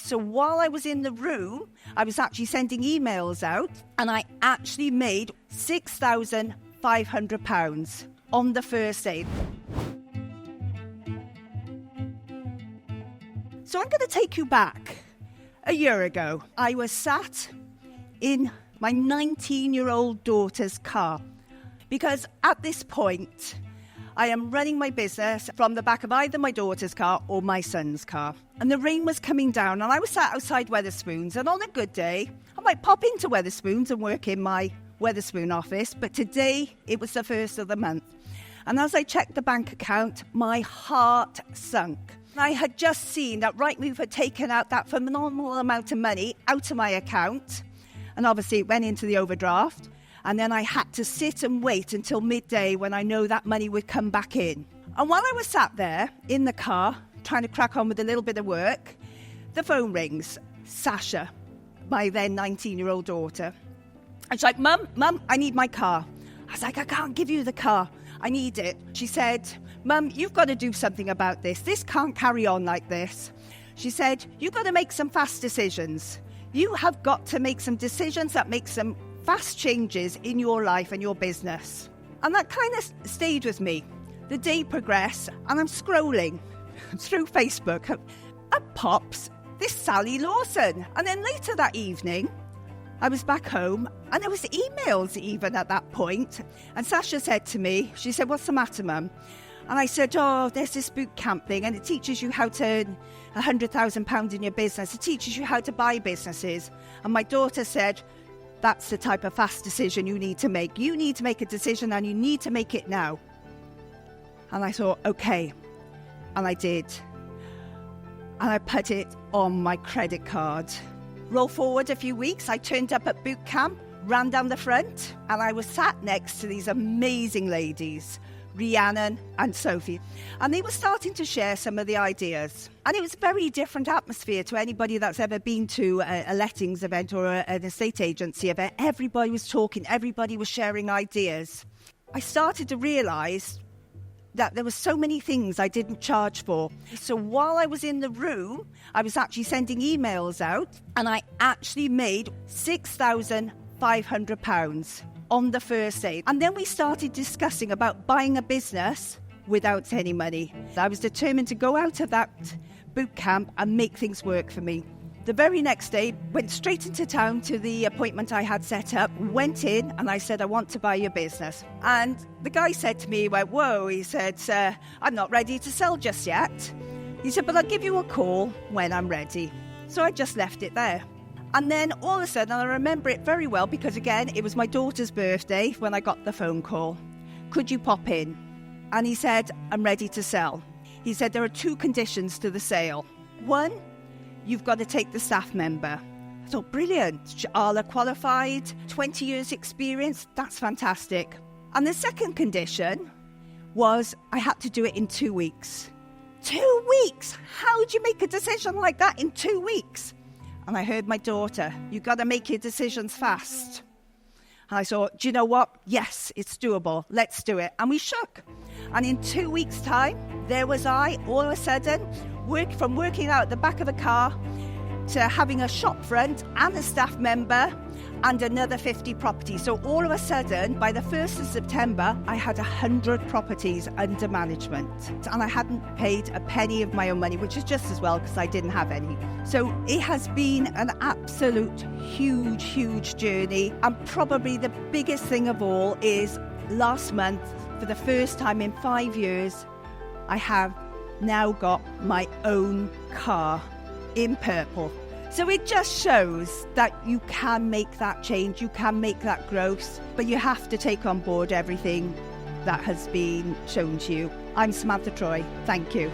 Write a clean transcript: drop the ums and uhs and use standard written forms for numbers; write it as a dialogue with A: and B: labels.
A: So while I was in the room, I was actually sending emails out, and I actually made £6,500 on the first day. So I'm going to take you back a year ago. I was sat in my 19-year-old daughter's car, because at this point, I am running my business from the back of either my daughter's car or my son's car. And the rain was coming down, and I was sat outside Wetherspoons. And on a good day, I might pop into Wetherspoons and work in my Wetherspoon office. But today, it was the first of the month. And as I checked the bank account, my heart sunk. I had just seen that Rightmove had taken out that phenomenal amount of money out of my account. And obviously, it went into the overdraft. And then I had to sit and wait until midday when I know that money would come back in. And while I was sat there in the car, trying to crack on with a little bit of work, the phone rings. Sasha, my then 19-year-old daughter. And she's like, Mum, I need my car. I was like, I can't give you the car. I need it. She said, Mum, you've got to do something about this. This can't carry on like this. She said, you've got to make some fast decisions. You have got to make some decisions that make some fast changes in your life and your business. And that kind of stayed with me. The day progressed, and I'm scrolling through Facebook. Up pops this Sally Lawson. And then later that evening, I was back home, and there was emails even at that point. And Sasha said to me, she said, what's the matter, Mum? And I said, oh, there's this Bootcamp thing, and it teaches you how to earn £100,000 in your business. It teaches you how to buy businesses. And my daughter said, that's the type of fast decision you need to make. You need to make a decision, and you need to make it now. And I thought, okay. And I did. And I put it on my credit card. Roll forward a few weeks, I turned up at Bootcamp, ran down the front, and I was sat next to these amazing ladies, Rhiannon and Sophie. And they were starting to share some of the ideas. And it was a very different atmosphere to anybody that's ever been to a lettings event or an estate agency event. Everybody was talking, everybody was sharing ideas. I started to realise that there were so many things I didn't charge for. So while I was in the room, I was actually sending emails out, and I actually made £6,500 on the first day. And then we started discussing about buying a business without any money. I was determined to go out of that boot camp and make things work for me. The very next day, went straight into town to the appointment I had set up, went in, and I said, I want to buy your business. And the guy said to me, he went, whoa, he said, I'm not ready to sell just yet. He said, but I'll give you a call when I'm ready. So I just left it there. And then all of a sudden, and I remember it very well because, again, it was my daughter's birthday when I got the phone call. Could you pop in? And he said, I'm ready to sell. He said, there are two conditions to the sale. One, you've got to take the staff member. I thought, brilliant. Arla qualified, 20 years experience. That's fantastic. And the second condition was I had to do it in 2 weeks. 2 weeks? How do you make a decision like that in 2 weeks? And I heard my daughter, you've got to make your decisions fast. And I thought, do you know what? Yes, it's doable. Let's do it. And we shook. And in 2 weeks' time, there was I, all of a sudden, from working out at the back of a car to having a shop front and a staff member and another 50 properties. So all of a sudden, by the 1st of September, I had 100 properties under management. And I hadn't paid a penny of my own money, which is just as well because I didn't have any. So it has been an absolute huge, huge journey. And probably the biggest thing of all is last month, for the first time in 5 years, I have now got my own car in purple. So it just shows that you can make that change, you can make that growth, but you have to take on board everything that has been shown to you. I'm Samantha Troy. Thank you.